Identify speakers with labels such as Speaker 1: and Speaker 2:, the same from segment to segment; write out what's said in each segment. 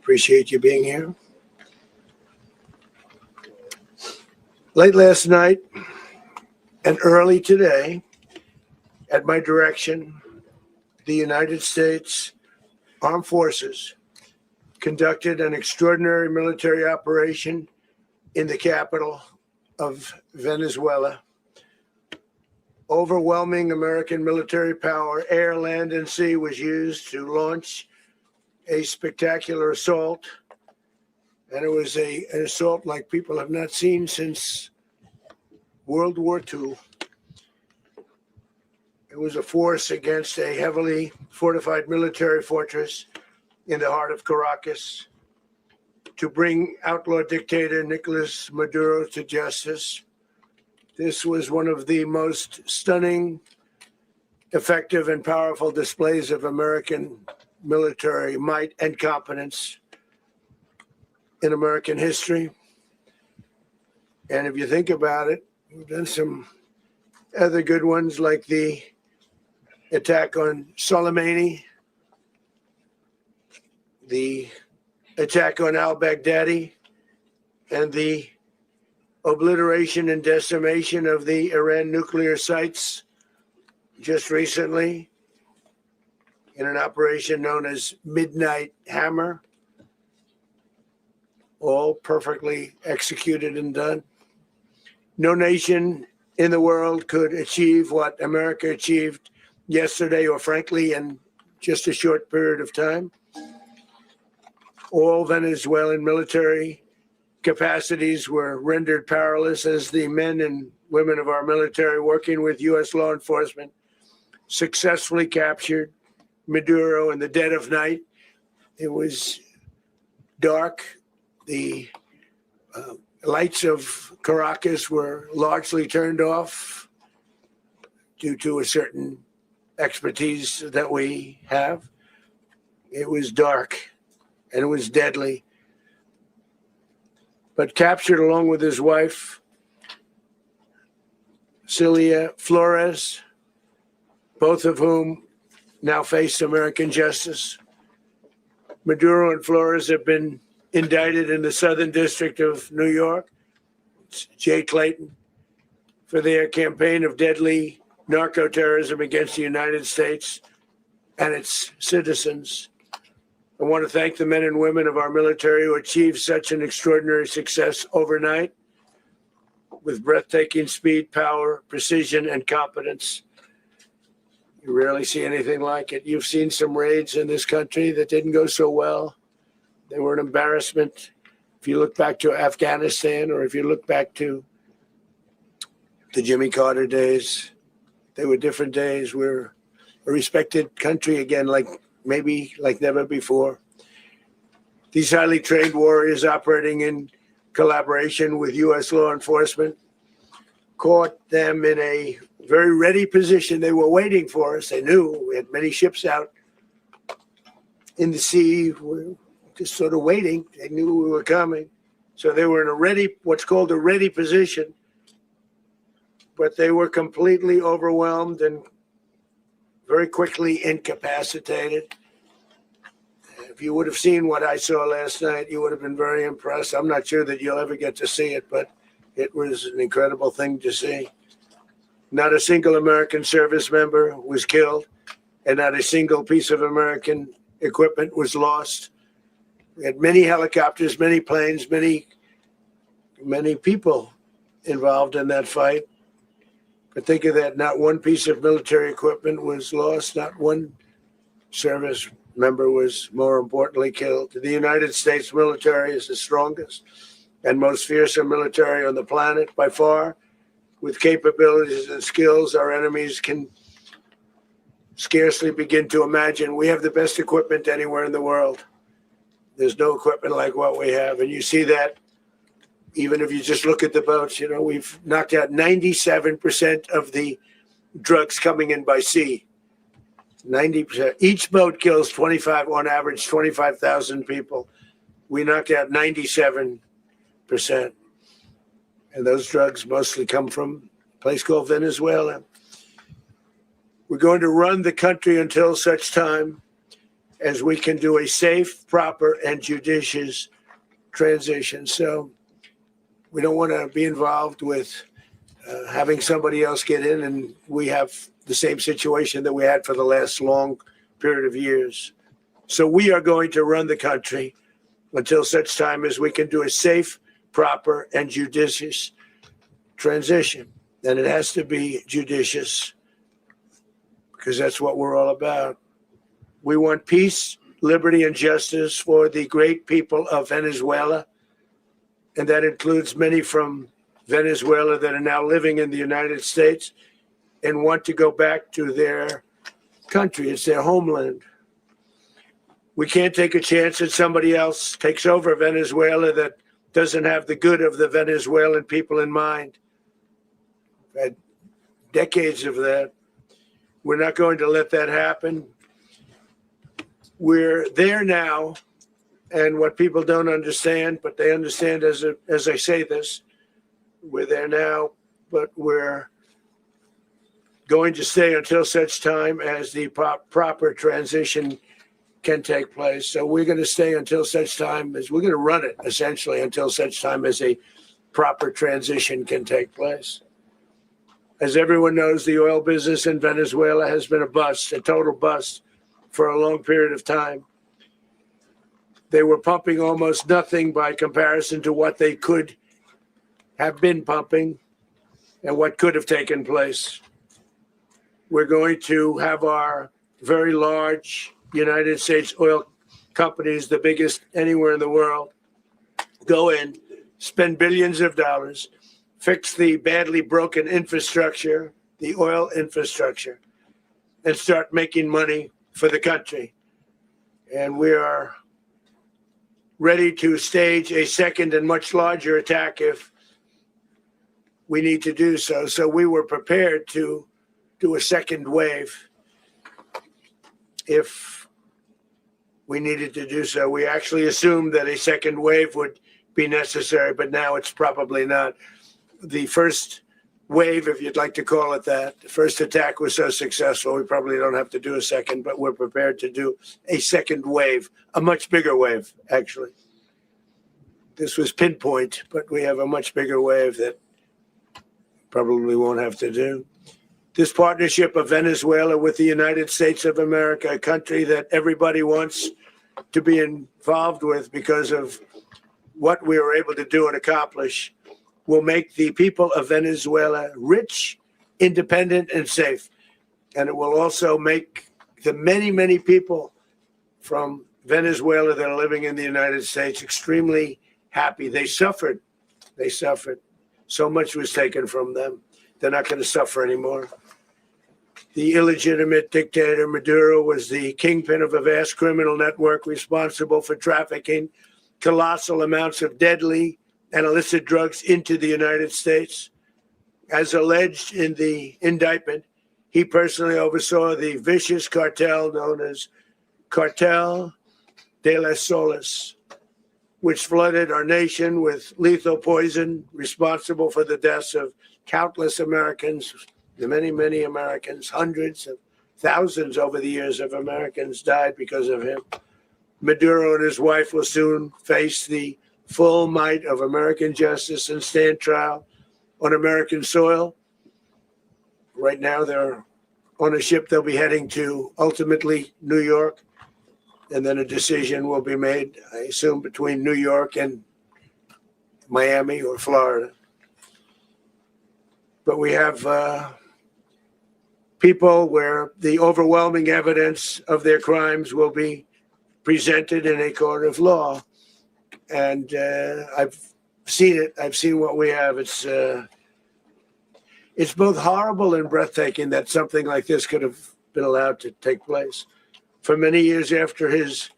Speaker 1: appreciate you being here. Late last night and early today, at my direction, the United States Armed Forces conducted an extraordinary military operation in the capital of Venezuela. Overwhelming American military power, air, land, and sea, was used to launch a spectacular assault. And it was an assault like people have not seen since World War II. It was a force against a heavily fortified military fortress in the heart of Caracas to bring outlaw dictator Nicolas Maduro to justice. This was one of the most stunning, effective, and powerful displays of American military might and competence in American history. And if you think about it, we've done some other good ones, like the attack on Soleimani, the attack on al-Baghdadi, and the obliteration and decimation of the Iran nuclear sites just recently in an operation known as Midnight Hammer, all perfectly executed and done. No nation in the world could achieve what America achieved yesterday, or frankly, in just a short period of time. All Venezuelan military capacities were rendered powerless as the men and women of our military, working with U.S. law enforcement, successfully captured Maduro in the dead of night. It was dark. The lights of Caracas were largely turned off due to a certain expertise that we have. It was dark and it was deadly. But captured along with his wife, Celia Flores, both of whom now face American justice. Maduro and Flores have been indicted in the Southern District of New York, Jay Clayton, for their campaign of deadly narco-terrorism against the United States and its citizens. I want to thank the men and women of our military who achieved such an extraordinary success overnight with breathtaking speed, power, precision, and competence. You rarely see anything like it. You've seen some raids in this country that didn't go so well. They were an embarrassment. If you look back to Afghanistan, or if you look back to the Jimmy Carter days, they were different days. We're a respected country again, maybe like never before. These highly trained warriors, operating in collaboration with U.S. law enforcement, caught them in a very ready position. They were waiting for us. They knew we had many ships out in the sea. We're just sort of waiting. They knew we were coming. So they were in what's called a ready position. But they were completely overwhelmed and very quickly incapacitated. If you would have seen what I saw last night, you would have been very impressed. I'm not sure that you'll ever get to see it, but it was an incredible thing to see. Not a single American service member was killed, and not a single piece of American equipment was lost. We had many helicopters, many planes, many people involved in that fight. But think of that, not one piece of military equipment was lost, not one service member was, more importantly, killed. The United States military is the strongest and most fearsome military on the planet by far, with capabilities and skills our enemies can scarcely begin to imagine. We have the best equipment anywhere in the world. There's no equipment like what we have. And you see that even if you just look at the boats. We've knocked out 97% of the drugs coming in by sea. 90%. Each boat kills on average, 25,000 people. We knocked out 97%. And those drugs mostly come from a place called Venezuela. We're going to run the country until such time as we can do a safe, proper, and judicious transition. So we don't want to be involved with having somebody else get in, and we have the same situation that we had for the last long period of years. So we are going to run the country until such time as we can do a safe, proper, and judicious transition. And it has to be judicious because that's what we're all about. We want peace, liberty, and justice for the great people of Venezuela. And that includes many from Venezuela that are now living in the United States and want to go back to their country. It's their homeland. We can't take a chance that somebody else takes over Venezuela that doesn't have the good of the Venezuelan people in mind. We've had decades of that. We're not going to let that happen. We're there now, and what people don't understand, but they understand as I say this, we're there now, but we're going to stay until such time as the proper transition can take place. So we're going to stay until such time as we're going to run it essentially until such time as a proper transition can take place. As everyone knows, the oil business in Venezuela has been a bust, a total bust for a long period of time. They were pumping almost nothing by comparison to what they could have been pumping and what could have taken place. We're going to have our very large United States oil companies, the biggest anywhere in the world, go in, spend billions of dollars, fix the badly broken infrastructure, the oil infrastructure, and start making money for the country. And we are ready to stage a second and much larger attack if we need to do so. So we were prepared to do a second wave if we needed to do so. We actually assumed that a second wave would be necessary, but now it's probably not. The first wave, if you'd like to call it that, the first attack was so successful, we probably don't have to do a second, but we're prepared to do a second wave, a much bigger wave, actually. This was pinpoint, but we have a much bigger wave that probably won't have to do. This partnership of Venezuela with the United States of America, a country that everybody wants to be involved with because of what we were able to do and accomplish, will make the people of Venezuela rich, independent, and safe. And it will also make the many, many people from Venezuela that are living in the United States extremely happy. They suffered. They suffered. So much was taken from them. They're not going to suffer anymore. The illegitimate dictator Maduro was the kingpin of a vast criminal network responsible for trafficking colossal amounts of deadly and illicit drugs into the United States. As alleged in the indictment, he personally oversaw the vicious cartel known as Cartel de las Solas, which flooded our nation with lethal poison, responsible for the deaths of countless Americans, many, many Americans, hundreds of thousands over the years of Americans died because of him. Maduro and his wife will soon face the full might of American justice and stand trial on American soil. Right now, they're on a ship. They'll be heading to ultimately New York, and then a decision will be made, I assume, between New York and Miami or Florida. But we have people where the overwhelming evidence of their crimes will be presented in a court of law. And I've seen it. I've seen what we have. It's both horrible and breathtaking that something like this could have been allowed to take place. For many years after his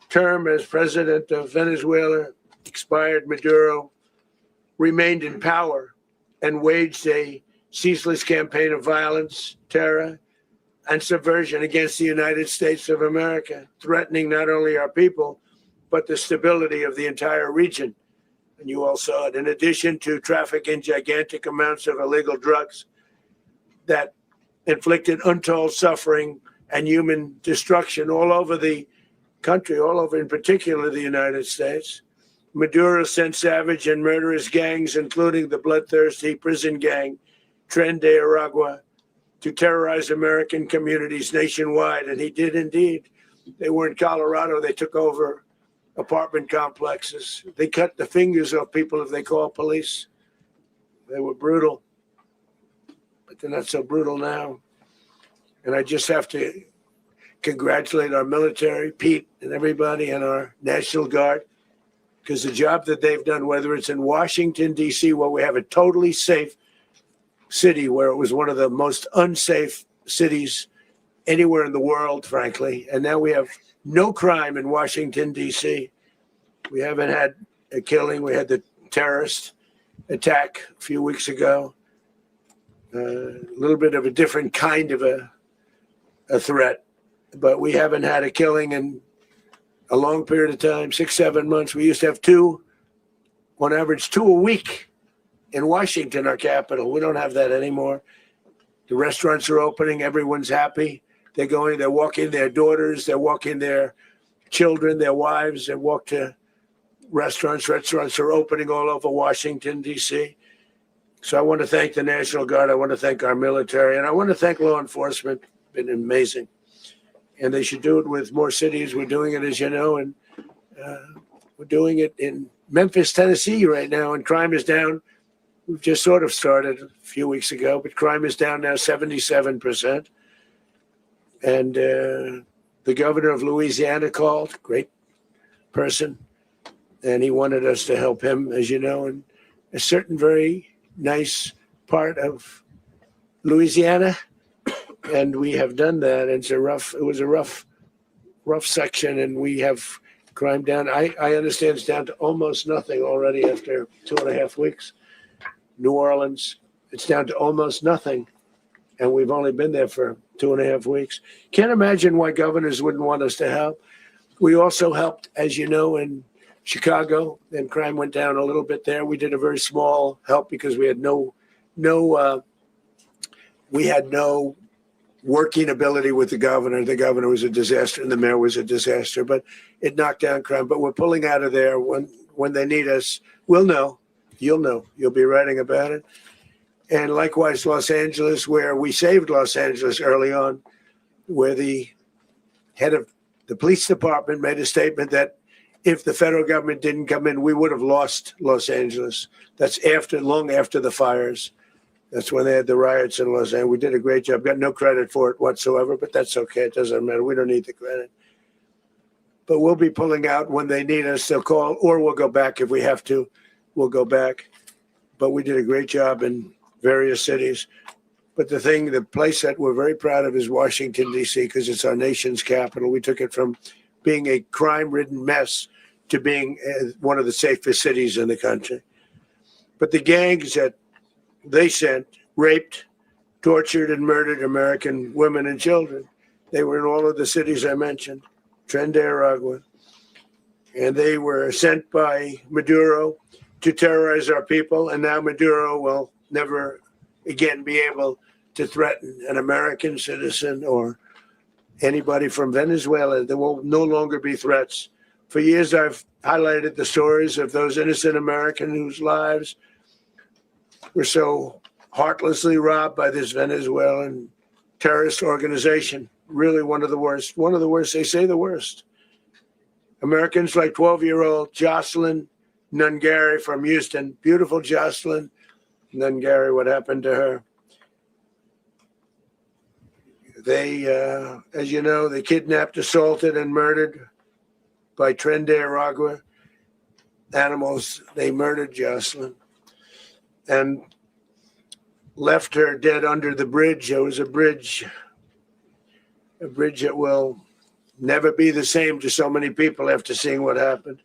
Speaker 1: term as president of Venezuela expired, Maduro remained in power and waged a ceaseless campaign of violence, terror, and subversion against the United States of America, threatening not only our people, but the stability of the entire region. And you all saw it. In addition to trafficking gigantic amounts of illegal drugs that inflicted untold suffering and human destruction all over the country, all over, in particular the United States. Maduro sent savage and murderous gangs, including the bloodthirsty prison gang, Tren de Aragua, to terrorize American communities nationwide. And he did indeed. They were in Colorado. They took over apartment complexes. They cut the fingers off people if they call police. They were brutal, but they're not so brutal now. And I just have to congratulate our military, Pete and everybody, and our National Guard, because the job that they've done, whether it's in Washington, D.C., where we have a totally safe city, where it was one of the most unsafe cities anywhere in the world, frankly, and now we have no crime in Washington, D.C. We haven't had a killing. We had the terrorist attack a few weeks ago, a little bit of a different kind of a threat, but we haven't had a killing in a long period of time, 6-7 months. We used to have two, on average, 2 a week in Washington, our capital. We don't have that anymore. The restaurants are opening. Everyone's happy. They're going, they're walking their daughters, they're walking their children, their wives, they walk to restaurants. Restaurants are opening all over Washington, D.C. So I want to thank the National Guard. I want to thank our military, and I want to thank law enforcement. Been amazing. And they should do it with more cities. We're doing it, as you know, and we're doing it in Memphis, Tennessee right now, and crime is down. We've just sort of started a few weeks ago, but crime is down now 77%. And the governor of Louisiana called, great person, and he wanted us to help him, as you know, in a certain very nice part of Louisiana. And we have done that. It was a rough section, and we have crime down. I understand it's down to almost nothing already after 2.5 weeks. New Orleans, it's down to almost nothing. And we've only been there for 2.5 weeks. Can't imagine why governors wouldn't want us to help. We also helped, as you know, in Chicago, and crime went down a little bit there. We did a very small help because we had no working ability with the governor. The governor was a disaster, and the mayor was a disaster. But it knocked down crime. But we're pulling out of there when they need us. We'll know. You'll know. You'll be writing about it. And likewise, Los Angeles, where we saved Los Angeles early on, where the head of the police department made a statement that if the federal government didn't come in, we would have lost Los Angeles. That's long after the fires. That's when they had the riots in Los Angeles. We did a great job. Got no credit for it whatsoever, but that's okay. It doesn't matter. We don't need the credit. But we'll be pulling out when they need us. They'll call, or we'll go back if we have to. We'll go back. But we did a great job in various cities. But the place that we're very proud of is Washington, D.C., because it's our nation's capital. We took it from being a crime-ridden mess to being one of the safest cities in the country. But the gangs that they sent raped, tortured, and murdered American women and children. They were in all of the cities I mentioned, Tren de Aragua. And they were sent by Maduro to terrorize our people. And now Maduro will never again be able to threaten an American citizen or anybody from Venezuela. There will no longer be threats. For years, I've highlighted the stories of those innocent Americans whose lives were so heartlessly robbed by this Venezuelan terrorist organization. Really one of the worst. One of the worst. They say the worst. Americans like 12-year-old Jocelyn Nungari from Houston. Beautiful Jocelyn Nungari. What happened to her? They, as you know, they kidnapped, assaulted, and murdered by Tren de Aragua animals. They murdered Jocelyn and left her dead under the bridge. There was a bridge that will never be the same to so many people after seeing what happened.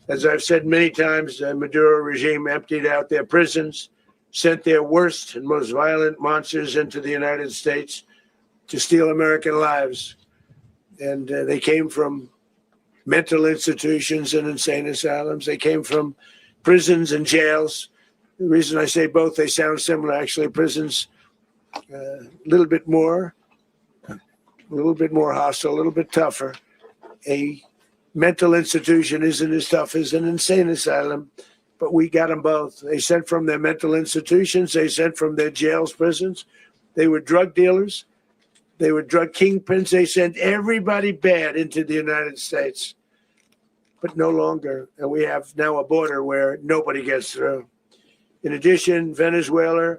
Speaker 1: As I've said many times, the Maduro regime emptied out their prisons, sent their worst and most violent monsters into the United States to steal American lives. And they came from mental institutions and insane asylums. They came from prisons and jails. The reason I say both, they sound similar. Actually, prisons, a little bit more hostile, a little bit tougher. A mental institution isn't as tough as an insane asylum, but we got them both. They sent from their mental institutions. They sent from their jails, prisons. They were drug dealers. They were drug kingpins. They sent everybody bad into the United States, but no longer. And we have now a border where nobody gets through. In addition, Venezuela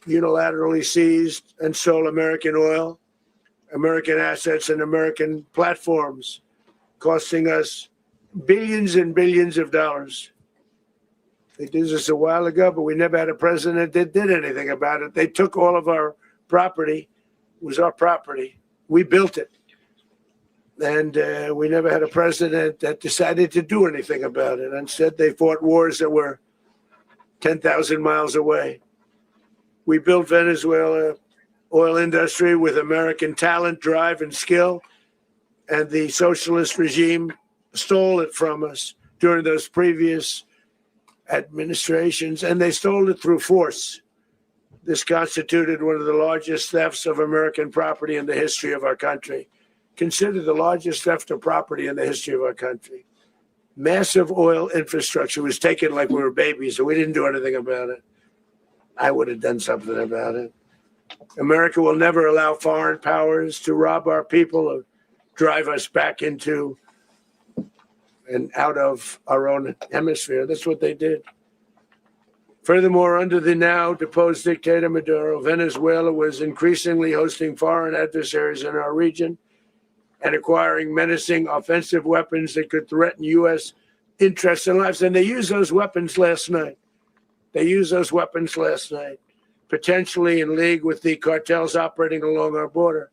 Speaker 1: unilaterally seized and sold American oil, American assets, and American platforms, costing us billions and billions of dollars. They did this a while ago, but we never had a president that did anything about it. They took all of our property. It was our property. We built it. And we never had a president that decided to do anything about it. Instead, they fought wars that were 10,000 miles away. We built Venezuela oil industry with American talent, drive, and skill. And the socialist regime stole it from us during those previous administrations, and they stole it through force. This constituted one of the largest thefts of American property in the history of our country. Considered the largest theft of property in the history of our country. Massive oil infrastructure was taken like we were babies, and we didn't do anything about it. I would have done something about it. America will never allow foreign powers to rob our people or drive us back into and out of our own hemisphere. That's what they did. Furthermore, under the now deposed dictator Maduro, Venezuela was increasingly hosting foreign adversaries in our region and acquiring menacing offensive weapons that could threaten U.S. interests and lives. And they used those weapons last night. Potentially in league with the cartels operating along our border.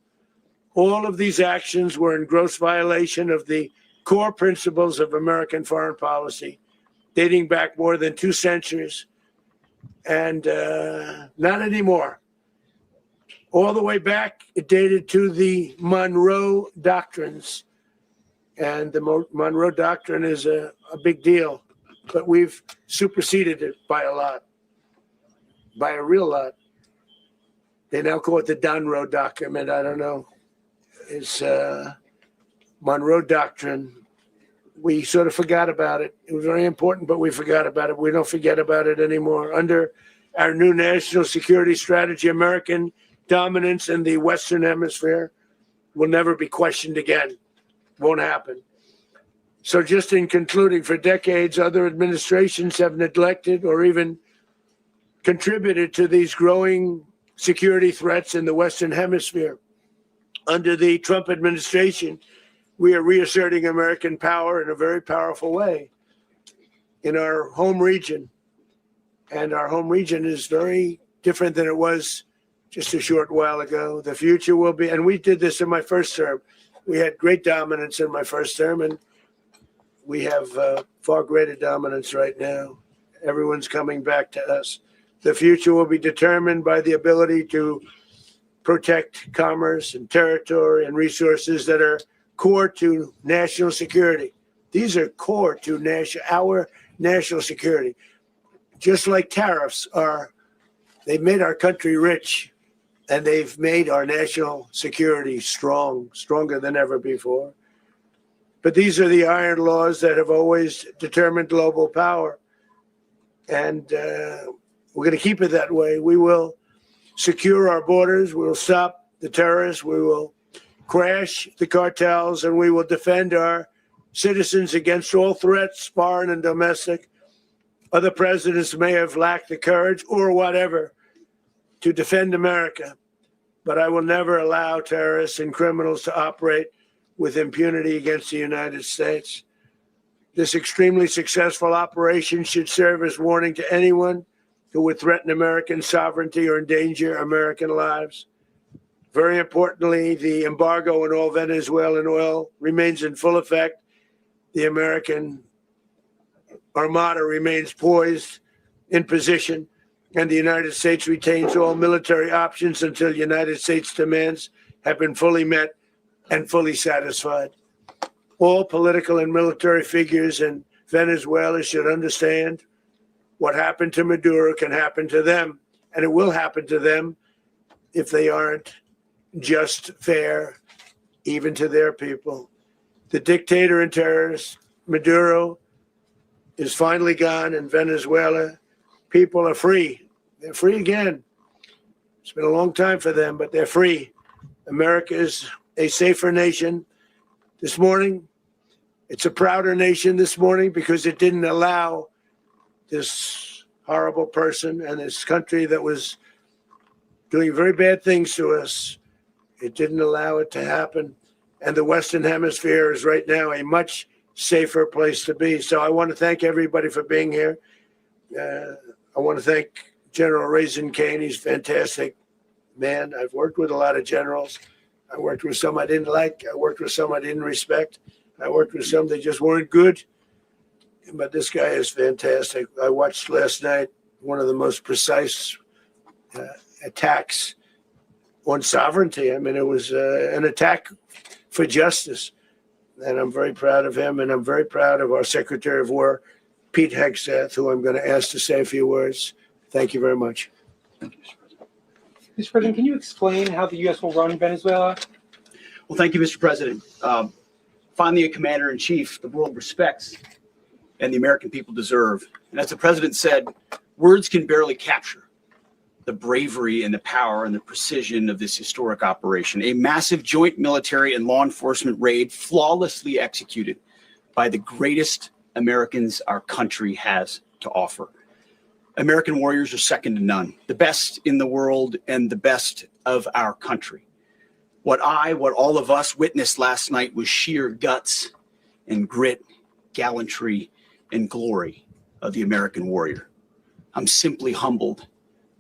Speaker 1: All of these actions were in gross violation of the core principles of American foreign policy, dating back more than 2 centuries, and not anymore. All the way back, it dated to the Monroe Doctrines, and the Monroe Doctrine is a big deal, but we've superseded it by a lot, by a real lot. They now call it the Monroe Document. I don't know. It's Monroe Doctrine. We sort of forgot about it. It was very important, but we forgot about it. We don't forget about it anymore. Under our new national security strategy, American dominance in the Western Hemisphere will never be questioned again. Won't happen. So just in concluding, for decades, other administrations have neglected or even contributed to these growing security threats in the Western Hemisphere. Under the Trump administration, we are reasserting American power in a very powerful way in our home region. And our home region is very different than it was just a short while ago. The future will be, and we did this in my first term. We had great dominance in my first term, and we have far greater dominance right now. Everyone's coming back to us. The future will be determined by the ability to protect commerce and territory and resources that are core to national security. These are core to our national security. Just like tariffs are, they've made our country rich, and they've made our national security stronger than ever before. But these are the iron laws that have always determined global power. And we're going to keep it that way. We will secure our borders. We will stop the terrorists. We will crash the cartels, and we will defend our citizens against all threats, foreign and domestic. Other presidents may have lacked the courage or whatever to defend America, but I will never allow terrorists and criminals to operate with impunity against the United States. This extremely successful operation should serve as warning to anyone who would threaten American sovereignty or endanger American lives. Very importantly, the embargo on all Venezuelan oil remains in full effect. The American Armada remains poised in position, and the United States retains all military options until United States demands have been fully met and fully satisfied. All political and military figures in Venezuela should understand what happened to Maduro can happen to them, and it will happen to them if they aren't just fair, even to their people. The dictator and terrorist, Maduro, is finally gone in Venezuela. People are free. They're free again. It's been a long time for them, but they're free. America is a safer nation this morning. It's a prouder nation this morning because it didn't allow this horrible person and this country that was doing very bad things to us. It didn't allow it to happen. And the Western Hemisphere is right now a much safer place to be. So I want to thank everybody for being here. I want to thank General Raising Cane. He's a fantastic man. I've worked with a lot of generals. I worked with some I didn't like. I worked with some I didn't respect. I worked with some that just weren't good. But this guy is fantastic. I watched last night one of the most precise attacks on sovereignty. I mean, it was an attack for justice. And I'm very proud of him. And I'm very proud of our Secretary of War, Pete Hegseth, who I'm going to ask to say a few words. Thank you very much.
Speaker 2: Thank you, Mr. President. Mr. President, can you explain how the U.S. will run Venezuela?
Speaker 3: Well, thank you, Mr. President. Finally, a commander-in-chief the world respects and the American people deserve. And as the president said, words can barely capture the bravery and the power and the precision of this historic operation. A massive joint military and law enforcement raid flawlessly executed by the greatest Americans our country has to offer. American warriors are second to none, the best in the world and the best of our country. What all of us witnessed last night was sheer guts and grit, gallantry, and glory of the American warrior. I'm simply humbled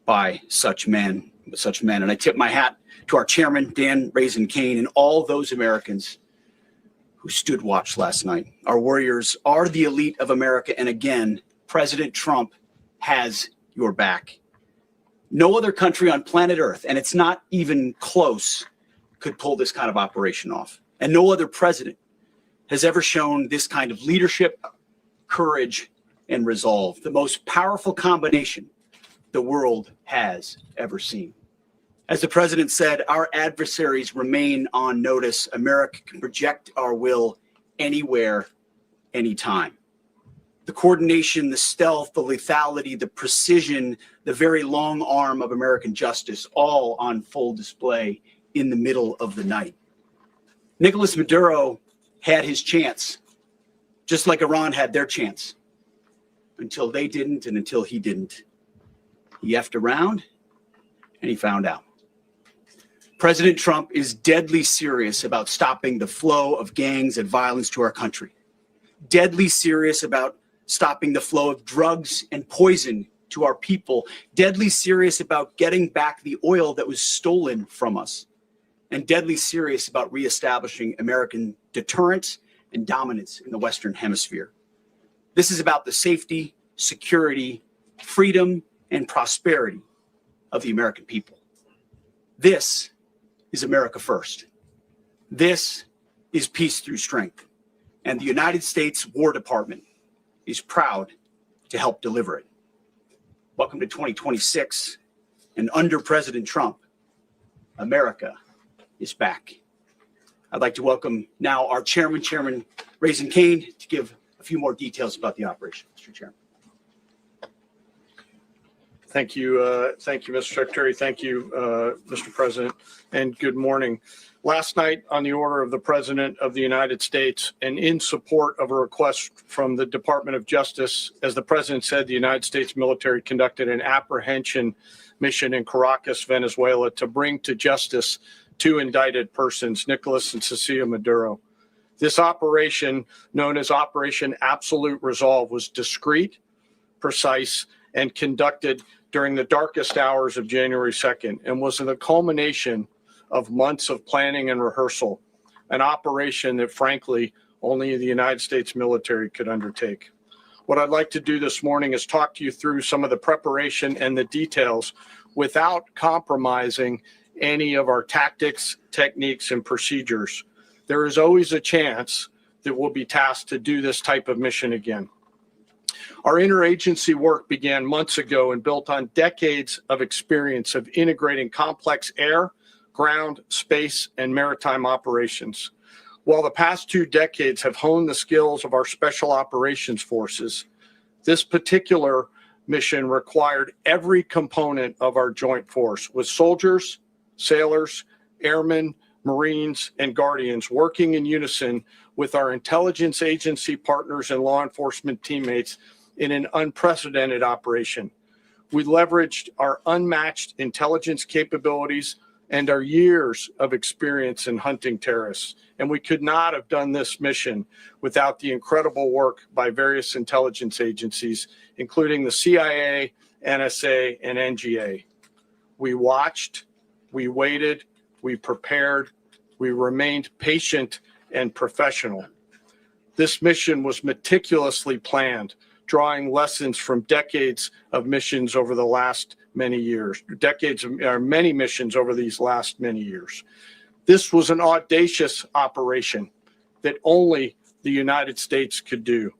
Speaker 3: by such men. And I tip my hat to our chairman, Dan Raising Cane, and all those Americans who stood watch last night. Our warriors are the elite of America. And again, President Trump has your back. No other country on planet Earth, and it's not even close, could pull this kind of operation off. And no other president has ever shown this kind of leadership, courage, and resolve, the most powerful combination the world has ever seen. As the president said, our adversaries remain on notice. America can project our will anywhere, anytime. The coordination, the stealth, the lethality, the precision, the very long arm of American justice, all on full display in the middle of the night. Nicolas Maduro had his chance, just like Iran had their chance, until they didn't and until he didn't. He effed around and he found out. President Trump is deadly serious about stopping the flow of gangs and violence to our country. Deadly serious about stopping the flow of drugs and poison to our people. Deadly serious about getting back the oil that was stolen from us. And deadly serious about reestablishing American deterrence and dominance in the Western Hemisphere. This is about the safety, security, freedom, and prosperity of the American people. This is America first. This is peace through strength. And the United States War Department is proud to help deliver it. Welcome to 2026. And under President Trump, America is back. I'd like to welcome now our Chairman Raising Cane, to give a few more details about the operation. Mr. Chairman.
Speaker 4: Thank you, Mr. Secretary. Thank you, Mr. President, and good morning. Last night, on the order of the President of the United States and in support of a request from the Department of Justice, as the President said, the United States military conducted an apprehension mission in Caracas, Venezuela, to bring to justice two indicted persons, Nicolas and Cecilia Maduro. This operation, known as Operation Absolute Resolve, was discreet, precise, and conducted during the darkest hours of January 2nd, and was the culmination of months of planning and rehearsal, an operation that, frankly, only the United States military could undertake. What I'd like to do this morning is talk to you through some of the preparation and the details without compromising any of our tactics, techniques, and procedures. There is always a chance that we'll be tasked to do this type of mission again. Our interagency work began months ago and built on decades of experience of integrating complex air, ground, space, and maritime operations. While the past 2 decades have honed the skills of our special operations forces, this particular mission required every component of our joint force, with soldiers, sailors, airmen, Marines, and Guardians working in unison with our intelligence agency partners and law enforcement teammates in an unprecedented operation. We leveraged our unmatched intelligence capabilities and our years of experience in hunting terrorists. And we could not have done this mission without the incredible work by various intelligence agencies, including the CIA, NSA, and NGA. We watched, we waited, we prepared, we remained patient and professional. This mission was meticulously planned, drawing lessons from decades of missions over the last many years, many missions over these last many years. This was an audacious operation that only the United States could do.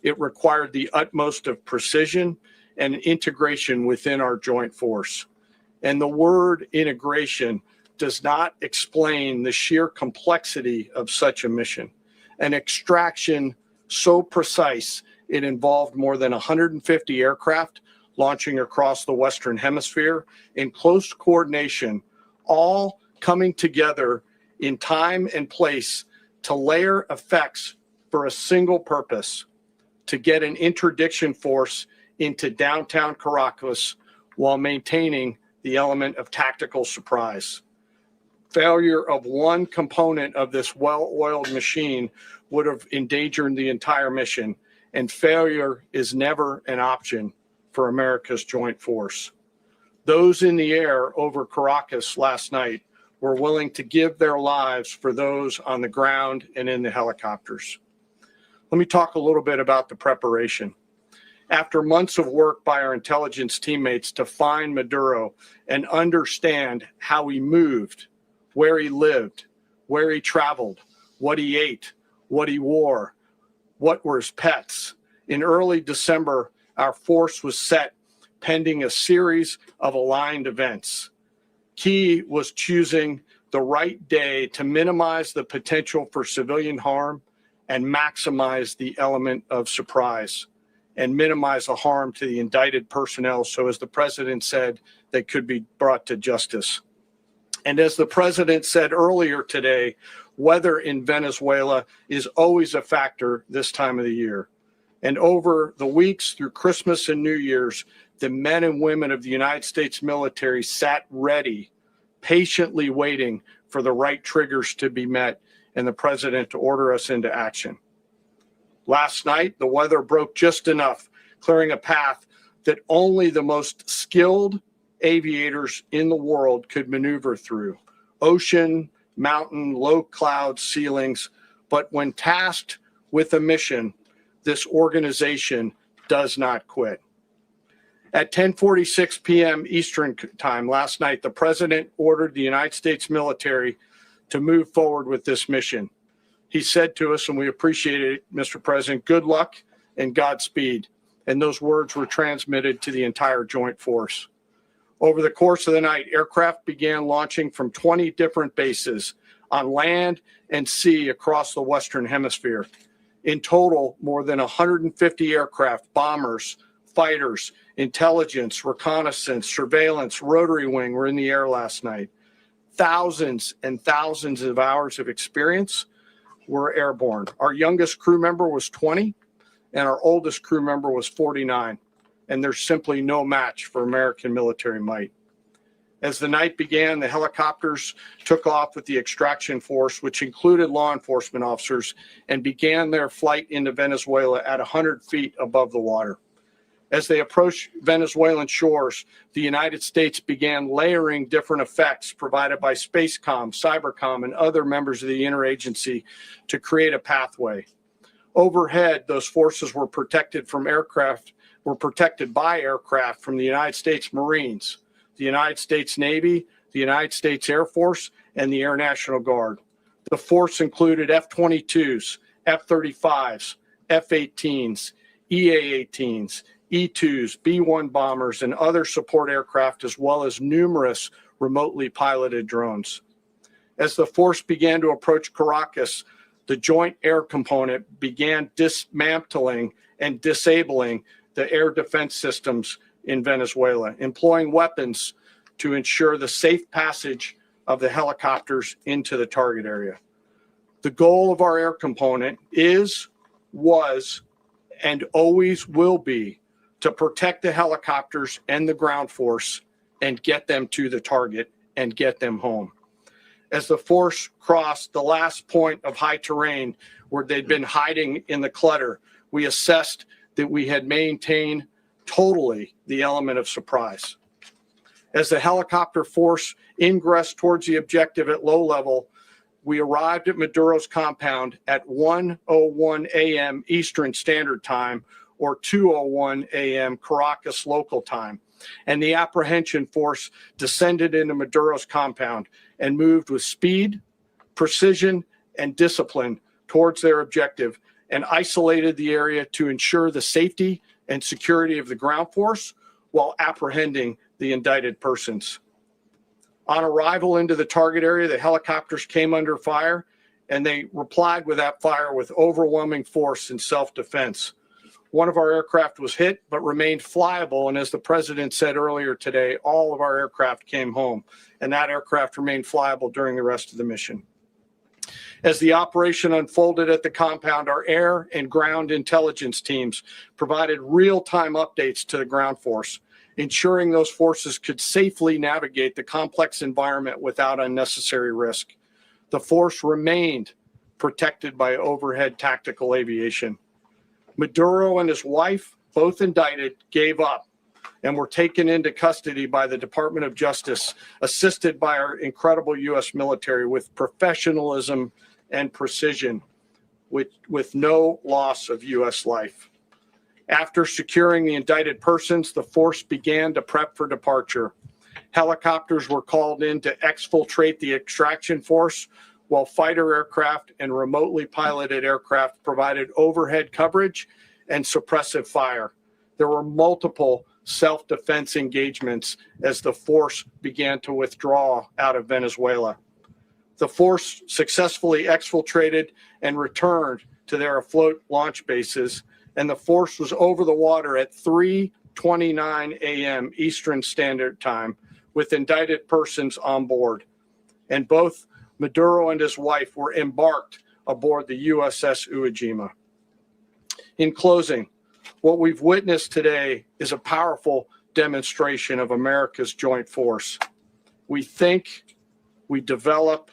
Speaker 4: It required the utmost of precision and integration within our joint force. And the word integration does not explain the sheer complexity of such a mission. An extraction so precise, it involved more than 150 aircraft launching across the Western Hemisphere in close coordination, all coming together in time and place to layer effects for a single purpose: to get an interdiction force into downtown Caracas while maintaining the element of tactical surprise. Failure of one component of this well-oiled machine would have endangered the entire mission, and failure is never an option for America's joint force. Those in the air over Caracas last night were willing to give their lives for those on the ground and in the helicopters. Let me talk a little bit about the preparation. After months of work by our intelligence teammates to find Maduro and understand how he moved, where he lived, where he traveled, what he ate, what he wore, what were his pets, in early December, our force was set pending a series of aligned events. Key was choosing the right day to minimize the potential for civilian harm and maximize the element of surprise and minimize the harm to the indicted personnel. So as the president said, they could be brought to justice. And as the president said earlier today, weather in Venezuela is always a factor this time of the year. And over the weeks through Christmas and New Year's, the men and women of the United States military sat ready, patiently waiting for the right triggers to be met and the president to order us into action. Last night, the weather broke just enough, clearing a path that only the most skilled aviators in the world could maneuver through. Ocean, mountain, low cloud ceilings. But when tasked with a mission, this organization does not quit. At 10:46 p.m. Eastern time last night, the president ordered the United States military to move forward with this mission. He said to us, and we appreciate it, Mr. President, good luck and Godspeed. And those words were transmitted to the entire joint force. Over the course of the night, aircraft began launching from 20 different bases on land and sea across the Western Hemisphere. In total, more than 150 aircraft, bombers, fighters, intelligence, reconnaissance, surveillance, rotary wing were in the air last night. Thousands and thousands of hours of experience were airborne. Our youngest crew member was 20, and our oldest crew member was 49. And there's simply no match for American military might. As the night began, the helicopters took off with the extraction force, which included law enforcement officers, and began their flight into Venezuela at 100 feet above the water. As they approached Venezuelan shores, the United States began layering different effects provided by Spacecom, Cybercom, and other members of the interagency to create a pathway. Overhead, those forces were protected by aircraft from the United States Marines, the United States Navy, the United States Air Force, and the Air National Guard. The force included F-22s, F-35s, F-18s, EA-18s, E-2s, B-1 bombers, and other support aircraft, as well as numerous remotely piloted drones. As the force began to approach Caracas, the Joint Air Component began dismantling and disabling the air defense systems in Venezuela, employing weapons to ensure the safe passage of the helicopters into the target area. The goal of our air component is, was, and always will be to protect the helicopters and the ground force and get them to the target and get them home. As the force crossed the last point of high terrain where they'd been hiding in the clutter, we assessed that we had maintained totally the element of surprise. As the helicopter force ingressed towards the objective at low level, we arrived at Maduro's compound at 1:01 a.m. Eastern Standard Time, or 2:01 a.m. Caracas local time, and the apprehension force descended into Maduro's compound and moved with speed, precision, and discipline towards their objective and isolated the area to ensure the safety and security of the ground force while apprehending the indicted persons. On arrival into the target area, the helicopters came under fire, and they replied with that fire with overwhelming force and self-defense. One of our aircraft was hit, but remained flyable, and as the president said earlier today, all of our aircraft came home, and that aircraft remained flyable during the rest of the mission. As the operation unfolded at the compound, our air and ground intelligence teams provided real-time updates to the ground force, ensuring those forces could safely navigate the complex environment without unnecessary risk. The force remained protected by overhead tactical aviation. Maduro and his wife, both indicted, gave up and were taken into custody by the Department of Justice, assisted by our incredible U.S. military with professionalism and precision, with no loss of U.S. life. After securing the indicted persons, the force began to prep for departure. Helicopters were called in to exfiltrate the extraction force, while fighter aircraft and remotely piloted aircraft provided overhead coverage and suppressive fire. There were multiple self-defense engagements as the force began to withdraw out of Venezuela. The force successfully exfiltrated and returned to their afloat launch bases, and the force was over the water at 3:29 a.m. Eastern Standard Time with indicted persons on board. And both Maduro and his wife were embarked aboard the USS Iwo Jima. In closing, what we've witnessed today is a powerful demonstration of America's joint force. We think, we develop,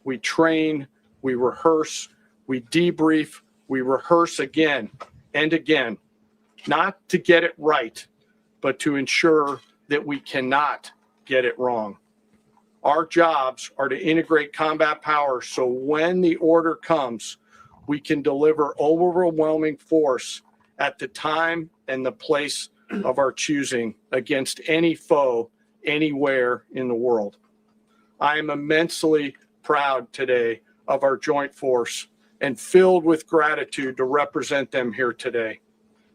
Speaker 4: we train, we rehearse, we debrief, we rehearse again and again, not to get it right, but to ensure that we cannot get it wrong. Our jobs are to integrate combat power so when the order comes, we can deliver overwhelming force at the time and the place of our choosing against any foe anywhere in the world. I am immensely proud today of our joint force and filled with gratitude to represent them here today.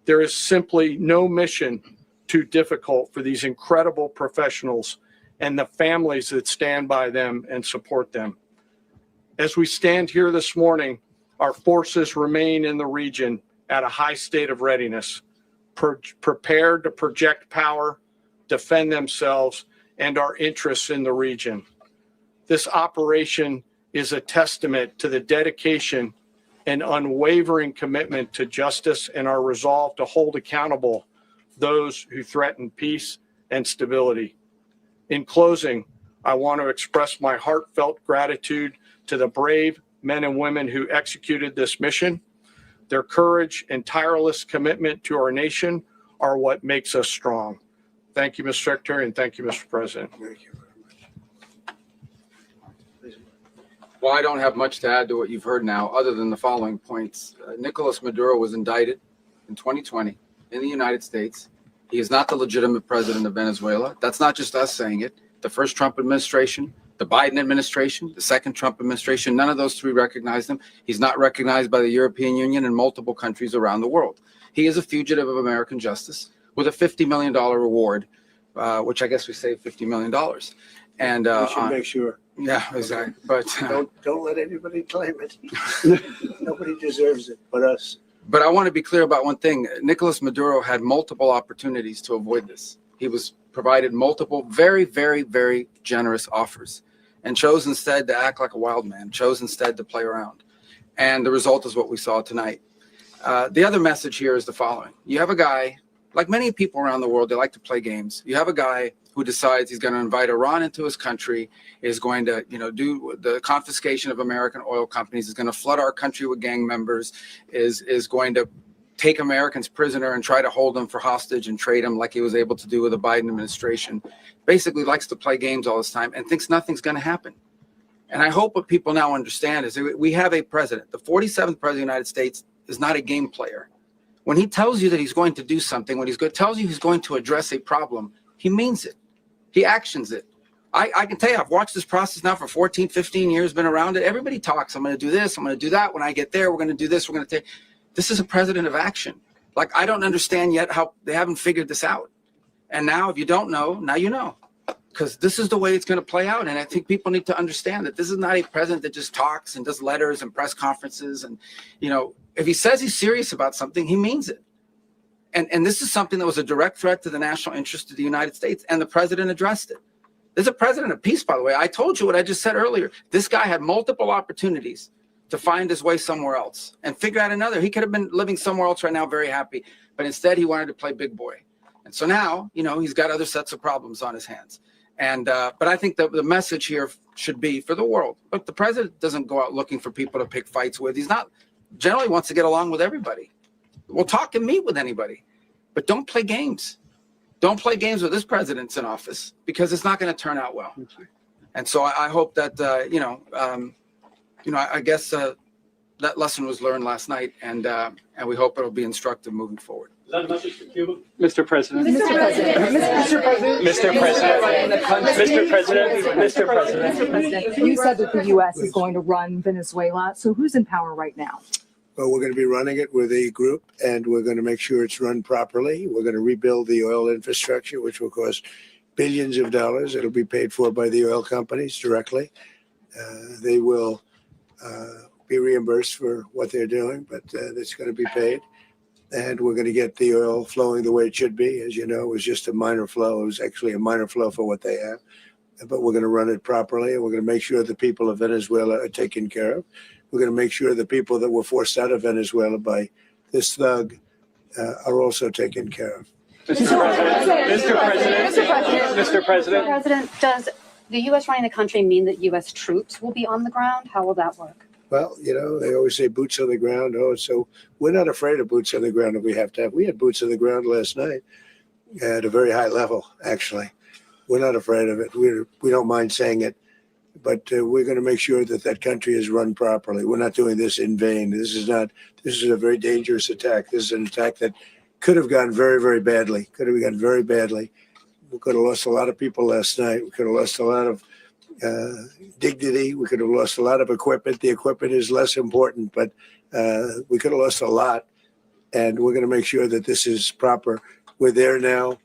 Speaker 4: There is simply no mission too difficult for these incredible professionals and the families that stand by them and support them. As we stand here this morning, our forces remain in the region at a high state of readiness, prepared to project power, defend themselves, and our interests in the region. This operation is a testament to the dedication and unwavering commitment to justice and our resolve to hold accountable those who threaten peace and stability. In closing, I want to express my heartfelt gratitude to the brave men and women who executed this mission. Their courage and tireless commitment to our nation are what makes us strong. Thank you, Mr. Secretary, and thank you, Mr. President.
Speaker 1: Thank you very much.
Speaker 5: Well, I don't have much to add to what you've heard now, other than the following points. Nicolas Maduro was indicted in 2020 in the United States. He is not the legitimate president of Venezuela. That's not just us saying it. The first Trump administration, the Biden administration, the second Trump administration, none of those three recognized him. He's not recognized by the European Union and multiple countries around the world. He is a fugitive of American justice with a $50 million reward, which I guess we saved $50 million. And
Speaker 1: We should make sure.
Speaker 5: Yeah, exactly. But
Speaker 1: Don't let anybody claim it. Nobody deserves it but us.
Speaker 5: But I want to be clear about one thing. Nicolas Maduro had multiple opportunities to avoid this. He was provided multiple very, very, very generous offers and chose instead to act like a wild man, chose instead to play around. And the result is what we saw tonight. The other message here is the following. You have a guy, like many people around the world, they like to play games. You have a guy who decides he's going to invite Iran into his country, is going to, do the confiscation of American oil companies, is going to flood our country with gang members, is going to take Americans prisoner and try to hold them for hostage and trade them like he was able to do with the Biden administration. Basically likes to play games all this time and thinks nothing's going to happen. And I hope what people now understand is that we have a president. The 47th president of the United States is not a game player. When he tells you that he's going to do something, when tells you he's going to address a problem, he means it. He actions it. I can tell you, I've watched this process now for 14, 15 years, been around it. Everybody talks. I'm going to do this. I'm going to do that. When I get there, we're going to do this. We're going to take. This is a president of action. Like, I don't understand yet how they haven't figured this out. And now, if you don't know, now you know. Because this is the way it's going to play out. And I think people need to understand that this is not a president that just talks and does letters and press conferences. And, if he says he's serious about something, he means it. And this is something that was a direct threat to the national interest of the United States. And the president addressed it. There's a president of peace, by the way. I told you what I just said earlier. This guy had multiple opportunities to find his way somewhere else and figure out another. He could have been living somewhere else right now, very happy. But instead, he wanted to play big boy. And so now, he's got other sets of problems on his hands. And but I think the message here should be for the world. Look, the president doesn't go out looking for people to pick fights with. He's not generally wants to get along with everybody. We'll talk and meet with anybody, but don't play games. Don't play games with this president's in office because it's not going to turn out well. And so I hope that I guess that lesson was learned last night, and we hope it'll be instructive moving forward.
Speaker 2: Is that a message for Cuba?
Speaker 6: Mr. President.
Speaker 2: Mr. President. Mr. President.
Speaker 6: Mr. President. Mr. President. Mr. President.
Speaker 7: You said that the U.S. is going to run Venezuela. So who's in power right now?
Speaker 1: Well, we're going to be running it with a group, and we're going to make sure it's run properly. We're going to rebuild the oil infrastructure, which will cost billions of dollars. It'll be paid for by the oil companies directly. They will be reimbursed for what they're doing, but it's going to be paid. And we're going to get the oil flowing the way it should be. As you know, it was just a minor flow. It was actually a minor flow for what they have. But we're going to run it properly, and we're going to make sure the people of Venezuela are taken care of. We're going to make sure the people that were forced out of Venezuela by this thug are also taken care of.
Speaker 6: Mr. President. Mr. President. Mr. President.
Speaker 8: President, does the U.S. running the country mean that U.S. troops will be on the ground? How will that work?
Speaker 1: Well, they always say boots on the ground. So we're not afraid of boots on the ground if we have to have. We had boots on the ground last night at a very high level, actually. We're not afraid of it. We don't mind saying it. But we're going to make sure that country is run properly. We're not doing this in vain. This is a very dangerous attack. This is an attack that could have gone very, very badly. Could have gone very badly. We could have lost a lot of people last night. We could have lost a lot of dignity. We could have lost a lot of equipment. The equipment is less important, but we could have lost a lot. And we're going to make sure that this is proper. We're there now.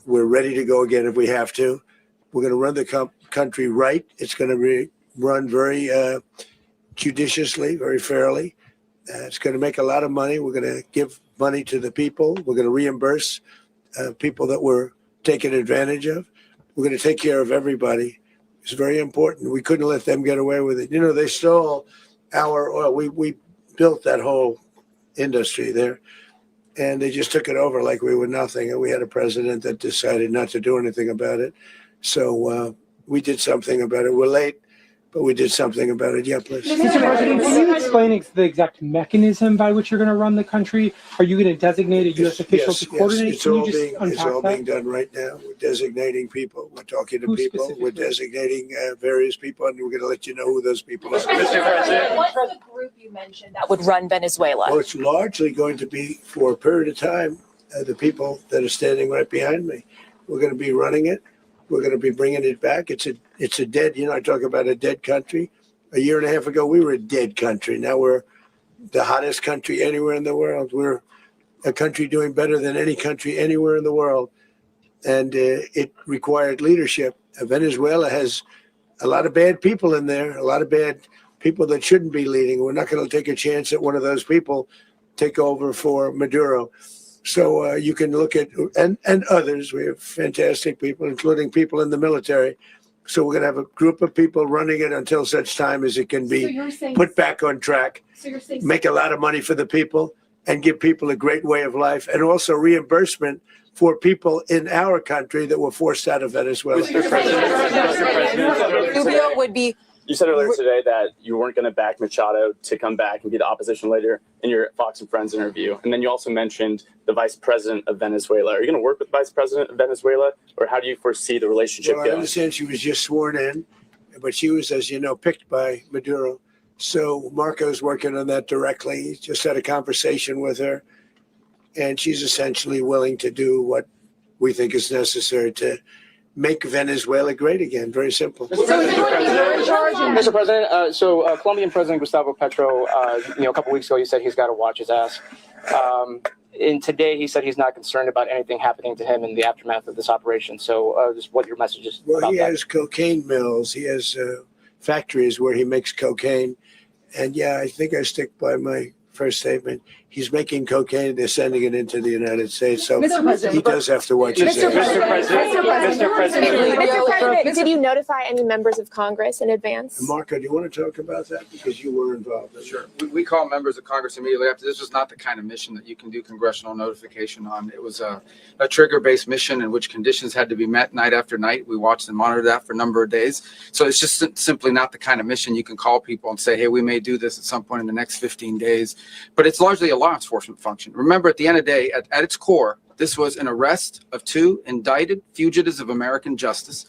Speaker 1: We're ready to go again if we have to. We're going to run the country right. It's going to be run very judiciously, very fairly. It's going to make a lot of money. We're going to give money to the people. We're going to reimburse people that were taken advantage of. We're going to take care of everybody. It's very important. We couldn't let them get away with it. They stole our oil. We built that whole industry there, and they just took it over like we were nothing. And we had a president that decided not to do anything about it. So we did something about it. We're late, but we did something about it. Yeah, please.
Speaker 2: Mr. President, can you explain the exact mechanism by which you're going to run the country? Are you going to designate a U.S. official to coordinate?
Speaker 1: It's all being done right now. We're designating people. We're talking to people. We're designating various people, and we're going to let you know who those people are.
Speaker 6: Mr. President.
Speaker 7: What's the group you mentioned that would run Venezuela?
Speaker 1: Well, it's largely going to be for a period of time the people that are standing right behind me. We're going to be running it. We're going to be bringing it back. It's a dead, I talk about a dead country. A year and a half ago, we were a dead country. Now we're the hottest country anywhere in the world. We're a country doing better than any country anywhere in the world. And it required leadership. Venezuela has a lot of bad people in there, a lot of bad people that shouldn't be leading. We're not going to take a chance that one of those people take over for Maduro. So you can look at, and others, we have fantastic people, including people in the military. So we're going to have a group of people running it until such time as it can be put back on track, make a lot of money for the people, and give people a great way of life, and also reimbursement for people in our country that were forced out of Venezuela.
Speaker 6: Mr. President,
Speaker 9: Rubio would be.
Speaker 6: you said earlier today that you weren't going to back Machado to come back and be the opposition leader in your Fox and Friends interview. And then you also mentioned the vice president of Venezuela. Are you going to work with the vice president of Venezuela, or how do you foresee the relationship
Speaker 1: Well, I
Speaker 6: going?
Speaker 1: understand she was just sworn in, but she was, as you know, picked by Maduro. So Marco's working on that directly. He just had a conversation with her, and she's essentially willing to do what we think is necessary to make Venezuela great again. Very simple.
Speaker 10: Mr. President, Colombian President Gustavo Petro, a couple weeks ago, he said he's got to watch his ass. And today he said he's not concerned about anything happening to him in the aftermath of this operation. So just what your message is
Speaker 1: Well,
Speaker 10: about
Speaker 1: he
Speaker 10: that.
Speaker 1: has cocaine mills. He has factories where he makes cocaine. And yeah, I think I stick by my first statement. He's making cocaine. They're sending it into the United States. So he does have to watch his ass.
Speaker 6: Mr. President,
Speaker 9: Did you notify any members of Congress in advance?
Speaker 1: Marco, do you want to talk about that? Because you were involved in it.
Speaker 5: Sure. We call members of Congress immediately after. This was not the kind of mission that you can do congressional notification on. It was a trigger-based mission in which conditions had to be met night after night. We watched and monitored that for a number of days. So it's just simply not the kind of mission you can call people and say, hey, we may do this at some point in the next 15 days. But it's largely a law enforcement function. Remember, at the end of the day, at its core, this was an arrest of 2 indicted fugitives of American justice,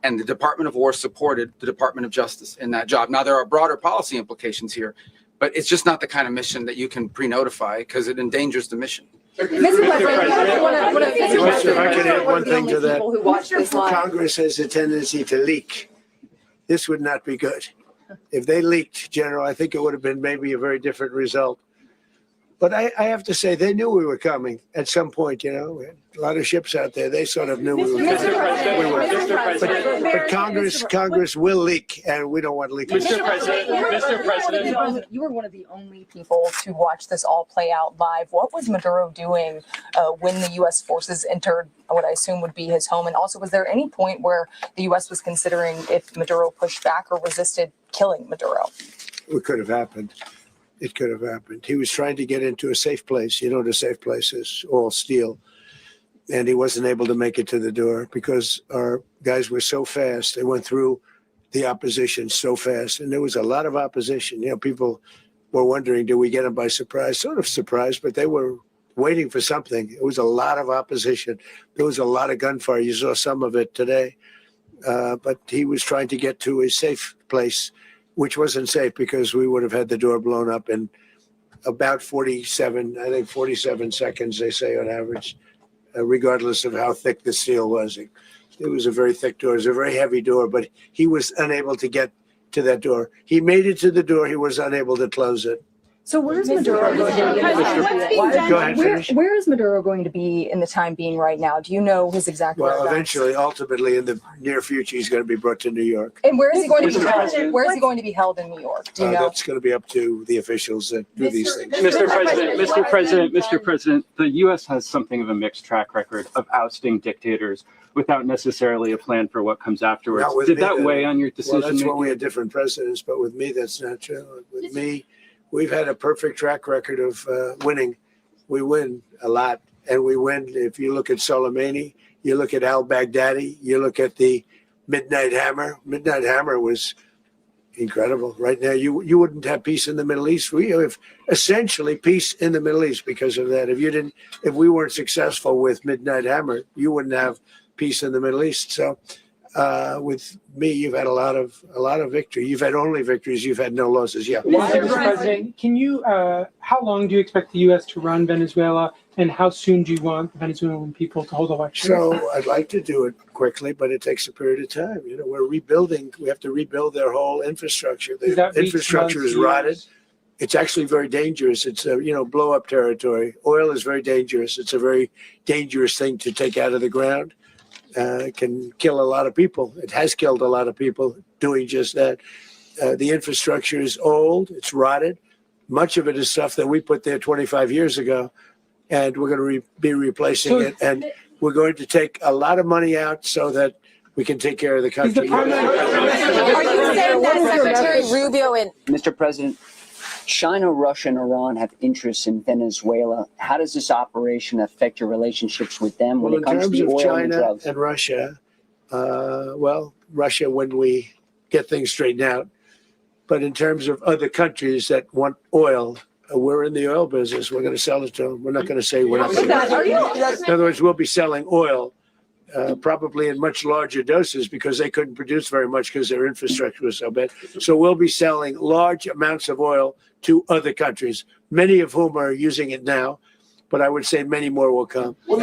Speaker 5: and the Department of War supported the Department of Justice in that job. Now, there are broader policy implications here, but it's just not the kind of mission that you can pre-notify because it endangers the mission.
Speaker 7: Mr. President,
Speaker 1: If I could add one thing to that.
Speaker 7: people who watch this live.
Speaker 1: Congress has a tendency to leak. This would not be good. If they leaked, General, I think it would have been maybe a very different result. But I have to say, they knew we were coming at some point, We had a lot of ships out there. They sort of knew we were coming. But Congress will leak, and we don't want to leak.
Speaker 6: Mr. President,
Speaker 7: You were one of the only people to watch this all play out live. What was Maduro doing when the U.S. forces entered what I assume would be his home? And also, was there any point where the U.S. was considering if Maduro pushed back or resisted killing Maduro?
Speaker 1: It could have happened. It could have happened. He was trying to get into a safe place. The safe place is all steel. And he wasn't able to make it to the door because our guys were so fast. They went through the opposition so fast. And there was a lot of opposition. People were wondering, do we get them by surprise? Sort of surprised, but they were waiting for something. It was a lot of opposition. There was a lot of gunfire. You saw some of it today. But he was trying to get to a safe place, which wasn't safe because we would have had the door blown up in about 47 seconds, they say on average, regardless of how thick the steel was. It was a very thick door. It was a very heavy door, but he was unable to get to that door. He made it to the door. He was unable to close it.
Speaker 7: So where's Maduro going to be?
Speaker 1: Go ahead, finish.
Speaker 7: Where is Maduro going to be in the time being right now? Do you know his exact
Speaker 1: Well,
Speaker 7: whereabouts?
Speaker 1: eventually, ultimately, in the near future, he's going to be brought to New York.
Speaker 7: And where is he going to be
Speaker 6: Mr.
Speaker 7: held?
Speaker 6: President.
Speaker 7: Where is he going to be held in New York? Do you know?
Speaker 1: That's going to be up to the officials that do these things.
Speaker 11: Mr. President, the U.S. has something of a mixed track record of ousting dictators without necessarily a plan for what comes afterwards.
Speaker 1: Not with
Speaker 11: Did
Speaker 1: me,
Speaker 11: that
Speaker 1: though.
Speaker 11: weigh on your
Speaker 1: Well,
Speaker 11: decision
Speaker 1: that's
Speaker 11: making?
Speaker 1: when we had different presidents, but with me, that's not true. With me, we've had a perfect track record of winning. We win a lot, and we win. If you look at Soleimani, you look at al-Baghdadi, you look at the Midnight Hammer. Midnight Hammer was incredible. Right now, you wouldn't have peace in the Middle East. We have essentially peace in the Middle East because of that. If we weren't successful with Midnight Hammer, you wouldn't have peace in the Middle East. So with me, you've had a lot of victory. You've had only victories. You've had no losses. Yeah.
Speaker 2: Mr. President, can you, how long do you expect the U.S. to run Venezuela, and how soon do you want the Venezuelan people to hold elections?
Speaker 1: So I'd like to do it quickly, but it takes a period of time. We're rebuilding. We have to rebuild their whole infrastructure.
Speaker 2: Does
Speaker 1: The
Speaker 2: that reach
Speaker 1: infrastructure
Speaker 2: months,
Speaker 1: is rotted.
Speaker 2: years?
Speaker 1: It's actually very dangerous. It's blow up territory. Oil is very dangerous. It's a very dangerous thing to take out of the ground. can kill a lot of people. It has killed a lot of people doing just that. The infrastructure is old, it's rotted. Much of it is stuff that we put there 25 years ago, and we're going to be replacing it. And we're going to take a lot of money out so that we can take care of the country.
Speaker 7: Are you saying that Secretary Rubio and
Speaker 12: Mr. President, China, Russia, and Iran have interests in Venezuela. How does this operation affect your relationships with them when
Speaker 1: Well,
Speaker 12: it comes to the
Speaker 1: in terms
Speaker 12: oil
Speaker 1: of
Speaker 12: and
Speaker 1: China
Speaker 12: drugs?
Speaker 1: and Russia, Russia when we get things straightened out. But in terms of other countries that want oil, we're in the oil business. We're going to sell it to them. We're not going to say we're not going to. In other words, we'll be selling oil probably in much larger doses because they couldn't produce very much because their infrastructure was so bad. So we'll be selling large amounts of oil to other countries, many of whom are using it now, but I would say many more will come.
Speaker 7: Are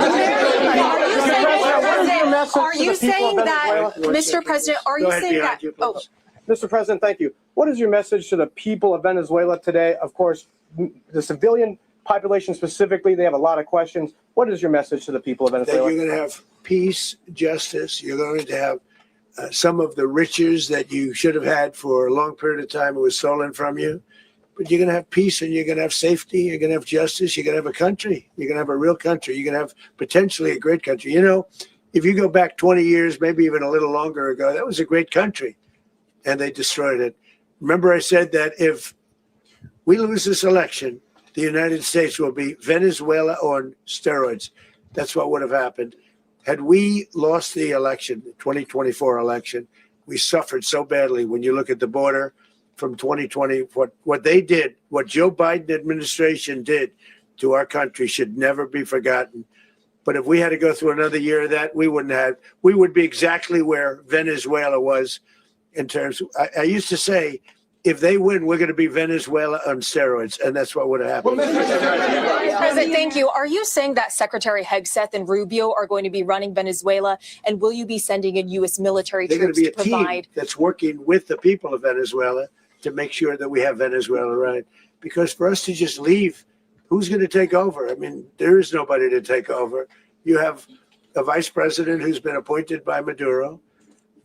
Speaker 7: you saying that, Mr. President, are you saying that? Oh,
Speaker 13: Mr. President, thank you. What is your message to the people of Venezuela today? Of course, the civilian population specifically, they have a lot of questions. What is your message to the people of
Speaker 1: That
Speaker 13: Venezuela?
Speaker 1: you're going to have peace, justice. You're going to have some of the riches that you should have had for a long period of time. It was stolen from you. But you're going to have peace and you're going to have safety. You're going to have justice. You're going to have a country. You're going to have a real country. You're going to have potentially a great country. You know, if you go back 20 years, maybe even a little longer ago, that was a great country. And they destroyed it. Remember I said that if we lose this election, the United States will be Venezuela on steroids. That's what would have happened. Had we lost the election, the 2024 election, we suffered so badly. When you look at the border from 2020, what they did, what Joe Biden administration did to our country should never be forgotten. But if we had to go through another year of that, we would be exactly where Venezuela was in terms of, I used to say, if they win, we're going to be Venezuela on steroids, and that's what would have happened.
Speaker 7: President, thank you. Are you saying that Secretary Hegseth and Rubio are going to be running Venezuela, and will you be sending in U.S. military
Speaker 1: They're going
Speaker 7: troops
Speaker 1: to be a
Speaker 7: to provide?
Speaker 1: team that's working with the people of Venezuela to make sure that we have Venezuela right. Because for us to just leave, who's going to take over? I mean, there is nobody to take over. You have a vice president who's been appointed by Maduro.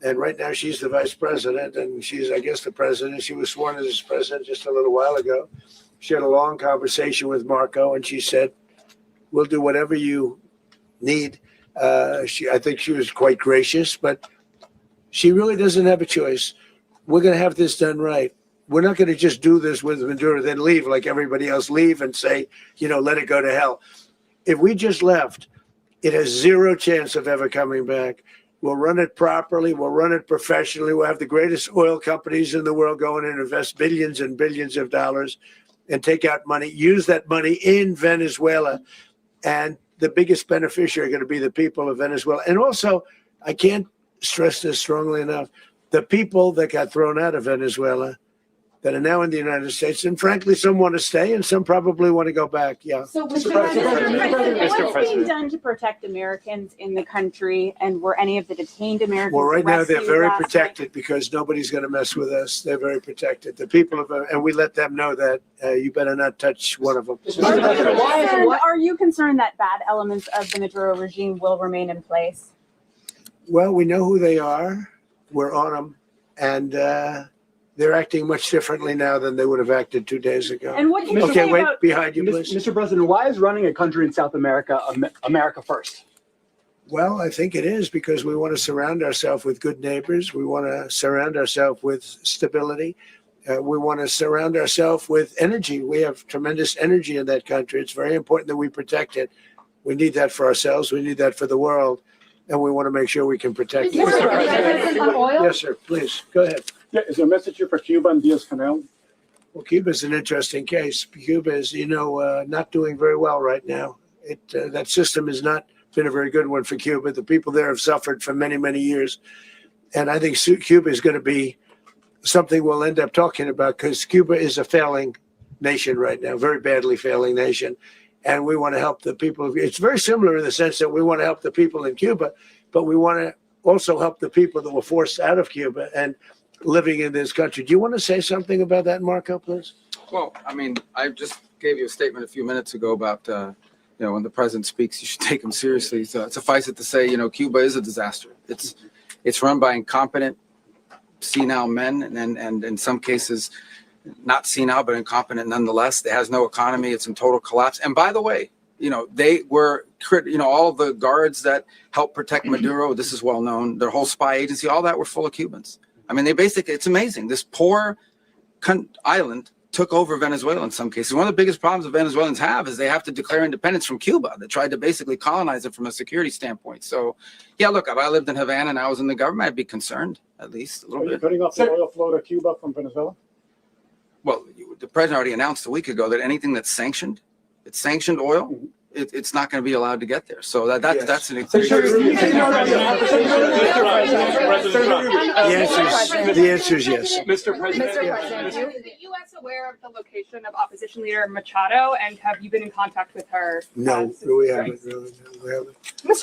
Speaker 1: And right now she's the vice president and she's, I guess, the president. She was sworn as president just a little while ago. She had a long conversation with Marco and she said, we'll do whatever you need. I think she was quite gracious, but she really doesn't have a choice. We're going to have this done right. We're not going to just do this with Maduro, then leave like everybody else, leave and say, let it go to hell. If we just left, it has zero chance of ever coming back. We'll run it properly. We'll run it professionally. We'll have the greatest oil companies in the world go in and invest billions and billions of dollars and take out money, use that money in Venezuela. And the biggest beneficiary are going to be the people of Venezuela. And also, I can't stress this strongly enough, the people that got thrown out of Venezuela that are now in the United States, and frankly, some want to stay and some probably want to go back. Yeah.
Speaker 14: So, Mr. President, what's being done to protect Americans in the country, and were any of the detained Americans
Speaker 1: Well, right now they're
Speaker 14: rescued
Speaker 1: very
Speaker 14: last
Speaker 1: protected
Speaker 14: night?
Speaker 1: because nobody's going to mess with us. They're very protected. The people of, and we let them know that you better not touch one of them.
Speaker 14: Are you concerned that bad elements of the Maduro regime will remain in place?
Speaker 1: Well, we know who they are. We're on them, and they're acting much differently now than they would have acted 2 days ago.
Speaker 14: And what can you
Speaker 1: Okay,
Speaker 14: say
Speaker 1: wait,
Speaker 14: about
Speaker 1: behind you, please.
Speaker 11: Mr. President, why is running a country in South America America first?
Speaker 1: Well, I think it is because we want to surround ourselves with good neighbors. We want to surround ourselves with stability. We want to surround ourselves with energy. We have tremendous energy in that country. It's very important that we protect it. We need that for ourselves. We need that for the world. And we want to make sure we can protect it. Yes, sir. Please, go ahead.
Speaker 11: Yeah, is there a message here for Cuba and Diaz-Canel?
Speaker 1: Well, Cuba is an interesting case. Cuba is, not doing very well right now. That system has not been a very good one for Cuba. The people there have suffered for many, many years. And I think Cuba is going to be something we'll end up talking about because Cuba is a failing nation right now, very badly failing nation. And we want to help the people. It's very similar in the sense that we want to help the people in Cuba, but we want to also help the people that were forced out of Cuba and living in this country. Do you want to say something about that, Marco, please?
Speaker 5: Well, I mean, I just gave you a statement a few minutes ago about the you know, when the president speaks, you should take him seriously. So suffice it to say, you know, Cuba is a disaster. It's run by incompetent, senile men, and in some cases, not senile, but incompetent nonetheless. It has no economy. It's in total collapse. And by the way, you know, they were, you know, all the guards that helped protect Maduro, this is well known, their whole spy agency, all that were full of Cubans. I mean, they basically, it's amazing. This poor island took over Venezuela in some cases. One of the biggest problems the Venezuelans have is they have to declare independence from Cuba. They tried to basically colonize it from a security standpoint. So, yeah, look, if I lived in Havana and I was in the government, I'd be concerned, at least a little bit.
Speaker 15: Cutting off the oil flow to Cuba from Venezuela?
Speaker 5: Well, the president already announced a week ago that anything that's sanctioned, it's sanctioned oil, it's not going to be allowed to get there. So that's an
Speaker 1: The answer is yes.
Speaker 11: Mr. President.
Speaker 9: Is the U.S. aware of the location of opposition leader Machado, and have you been in contact with her?
Speaker 1: No, we haven't. Really, no, we haven't.
Speaker 7: Mr.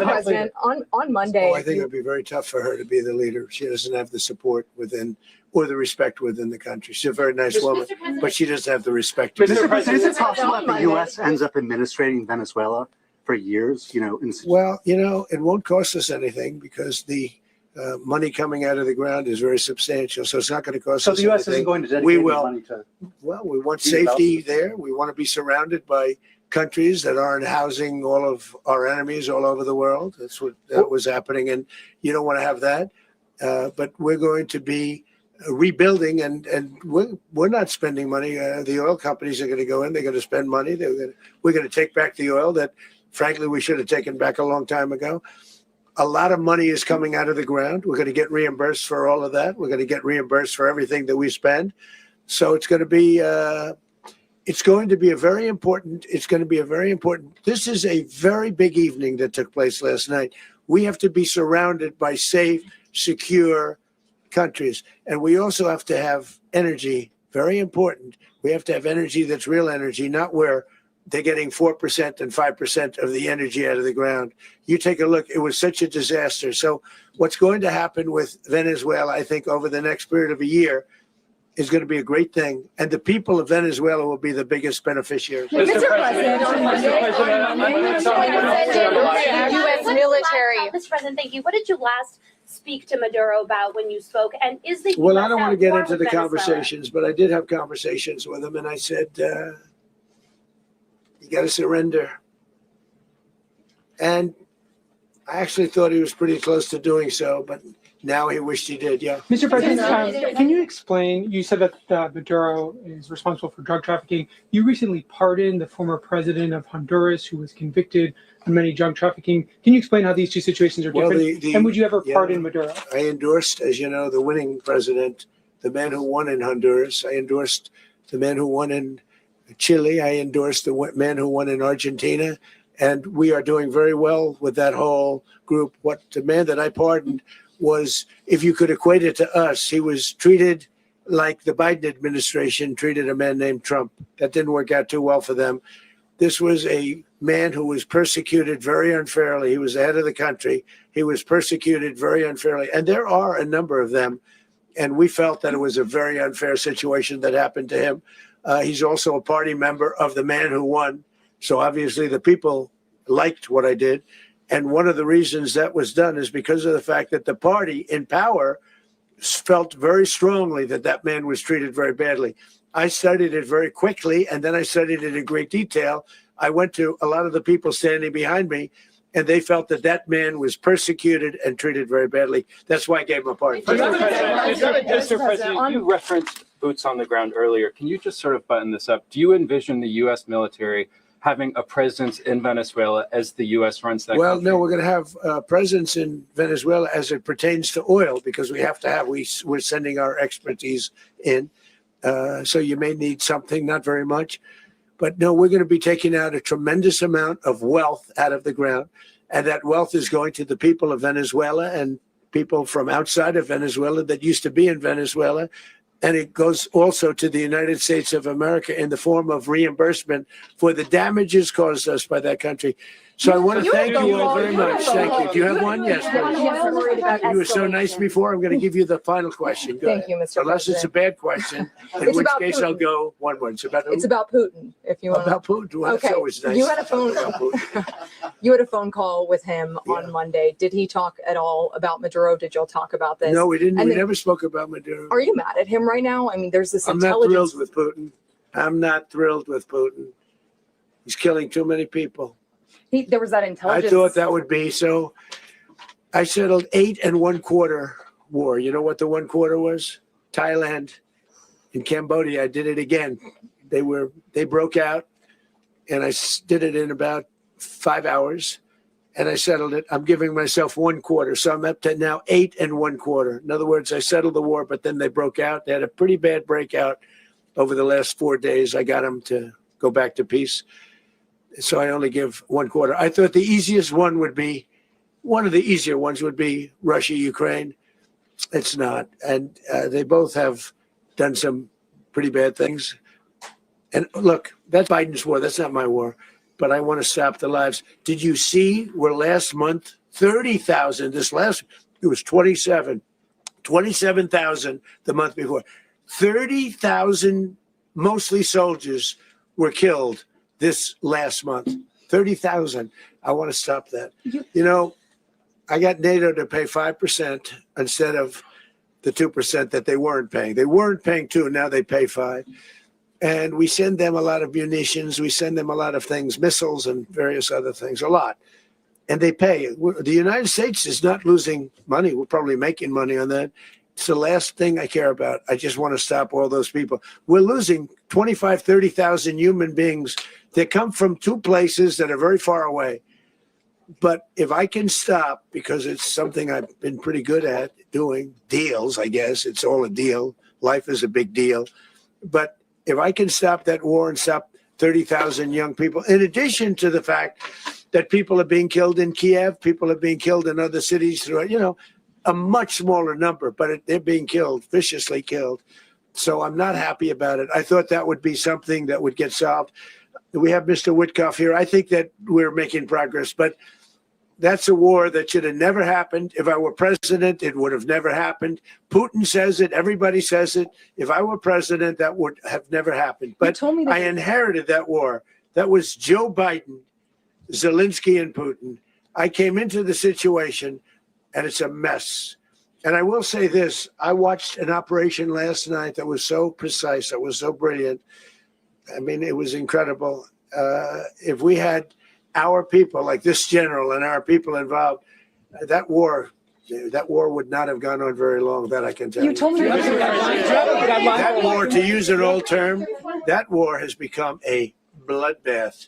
Speaker 7: President, on Monday.
Speaker 1: Oh, I think it would be very tough for her to be the leader. She doesn't have the support within or the respect within the country. She's a very nice woman, but she doesn't have the respect.
Speaker 11: Mr. President,
Speaker 15: Is it possible that the U.S. ends up administrating Venezuela for years? You know,
Speaker 1: Well, you know, it won't cost us anything because the money coming out of the ground is very substantial. So it's not going to cost us
Speaker 15: so the U.S.
Speaker 1: anything.
Speaker 15: isn't going to dedicate
Speaker 1: We
Speaker 15: any
Speaker 1: will.
Speaker 15: money to.
Speaker 1: Well, we want safety there. We want to be surrounded by countries that aren't housing all of our enemies all over the world. That's what was happening, and you don't want to have that. But we're going to be rebuilding, and we're not spending money. The oil companies are going to go in. They're going to spend money. We're going to take back the oil that, frankly, we should have taken back a long time ago. A lot of money is coming out of the ground. We're going to get reimbursed for all of that. We're going to get reimbursed for everything that we spend. So it's going to be a very important. This is a very big evening that took place last night. We have to be surrounded by safe, secure countries. And we also have to have energy, very important. We have to have energy that's real energy, not where they're getting 4% and 5% of the energy out of the ground. You take a look, it was such a disaster. So what's going to happen with Venezuela, I think, over the next period of a year is going to be a great thing. And the people of Venezuela will be the biggest beneficiaries.
Speaker 7: Mr. President, U.S. military.
Speaker 8: Mr. President, thank you. What did you last speak to Maduro about when you spoke? And is the
Speaker 1: Well,
Speaker 8: US
Speaker 1: I don't want to
Speaker 8: at
Speaker 1: get
Speaker 8: war
Speaker 1: into
Speaker 8: with
Speaker 1: the
Speaker 8: Venezuela?
Speaker 1: conversations, but I did have conversations with him, and I said, you got to surrender. And I actually thought he was pretty close to doing so, but now he wished he did, yeah.
Speaker 2: Mr. President, can you explain, you said that Maduro is responsible for drug trafficking. You recently pardoned the former president of Honduras who was convicted on many drug trafficking. Can you explain how these two situations are different? And would you ever pardon Maduro?
Speaker 1: I endorsed, as you know, the winning president, the man who won in Honduras. I endorsed the man who won in Chile. I endorsed the man who won in Argentina. And we are doing very well with that whole group. What the man that I pardoned was, if you could equate it to us, he was treated like the Biden administration treated a man named Trump. That didn't work out too well for them. This was a man who was persecuted very unfairly. He was the head of the country. He was persecuted very unfairly. And there are a number of them. And we felt that it was a very unfair situation that happened to him. He's also a party member of the man who won. So obviously the people liked what I did. And one of the reasons that was done is because of the fact that the party in power felt very strongly that that man was treated very badly. I studied it very quickly, and then I studied it in great detail. I went to a lot of the people standing behind me, and they felt that that man was persecuted and treated very badly. That's why I gave him a pardon.
Speaker 11: Mr. President, you referenced boots on the ground earlier. Can you just sort of button this up? Do you envision the U.S. military having a presence in Venezuela as the U.S. runs that country?
Speaker 1: No, we're going to have a presence in Venezuela as it pertains to oil, because we have to have, we're sending our expertise in. So you may need something, not very much. But no, we're going to be taking out a tremendous amount of wealth out of the ground. And that wealth is going to the people of Venezuela and people from outside of Venezuela that used to be in Venezuela. And it goes also to the United States of America in the form of reimbursement for the damages caused us by that country. So I want to thank you all very much. Thank you. Do you have one? Yes, please. You were so nice before. I'm going to give you the final question. Go
Speaker 7: Thank
Speaker 1: ahead.
Speaker 7: you, Mr.
Speaker 1: Unless it's a
Speaker 7: President.
Speaker 1: bad question, in
Speaker 7: It's
Speaker 1: which
Speaker 7: about
Speaker 1: case I'll
Speaker 7: Putin.
Speaker 1: go one more. It's about who?
Speaker 7: It's about Putin, if you want.
Speaker 1: About Putin. Well,
Speaker 7: Okay.
Speaker 1: that's always nice.
Speaker 7: You had a phone.
Speaker 1: About Putin.
Speaker 7: You had a phone call with him
Speaker 1: Yeah.
Speaker 7: on Monday. Did he talk at all about Maduro? Did y'all talk about this?
Speaker 1: No, we didn't.
Speaker 7: And
Speaker 1: We
Speaker 7: then-
Speaker 1: never spoke about Maduro.
Speaker 7: Are you mad at him right now? I mean, there's this
Speaker 1: I'm not
Speaker 7: intelligence.
Speaker 1: thrilled with Putin. I'm not thrilled with Putin. He's killing too many people.
Speaker 7: There was that
Speaker 1: I
Speaker 7: intelligence.
Speaker 1: thought that would be so. I settled 8 1/4 war. You know what the 1/4 was? Thailand and Cambodia. I did it again. They broke out, and I did it in about 5 hours, and I settled it. I'm giving myself 1/4, so I'm up to now 8 1/4. In other words, I settled the war, but then they broke out. They had a pretty bad breakout over the last 4 days. I got them to go back to peace. So I only give 1/4. I thought the easiest one would be, one of the easier ones would be Russia, Ukraine. It's not. And they both have done some pretty bad things. And look, that's Biden's war. That's not my war. But I want to stop the lives. Did you see where last month, 30,000, it was 27,000 the month before. 30,000, mostly soldiers, were killed this last month. 30,000. I want to stop that. You know, I got NATO to pay 5% instead of the 2% that they weren't paying. They weren't paying 2, now they pay 5. And we send them a lot of munitions. We send them a lot of things, missiles and various other things, a lot. And they pay. The United States is not losing money. We're probably making money on that. It's the last thing I care about. I just want to stop all those people. We're losing 25, 30,000 human beings that come from 2 places that are very far away. But if I can stop, because it's something I've been pretty good at doing, deals, I guess. It's all a deal. Life is a big deal. But if I can stop that war and stop 30,000 young people, in addition to the fact that people are being killed in Kiev, people are being killed in other cities throughout, you know, a much smaller number, but they're being killed, viciously killed. So I'm not happy about it. I thought that would be something that would get solved. We have Mr. Witkoff here. I think that we're making progress, but that's a war that should have never happened. If I were president, it would have never happened. Putin says it. Everybody says it. If I were president, that would have never happened. But I inherited that war. That was Joe Biden, Zelensky, and Putin. I came into the situation, and it's a mess. And I will say this. I watched an operation last night that was so precise, that was so brilliant. I mean, it was incredible. If we had our people, like this general and our people involved, that war would not have gone on very long, that I can tell you.
Speaker 7: You told me
Speaker 1: That war, to use an old term, that war has become a bloodbath,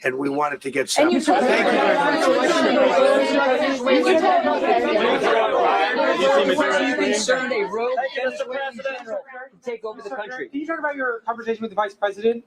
Speaker 1: and we want it to get stopped. Thank you very much.
Speaker 12: Are you concerned a rogue Venezuelan general to take over the country?
Speaker 2: Can you talk about your conversation with the vice president?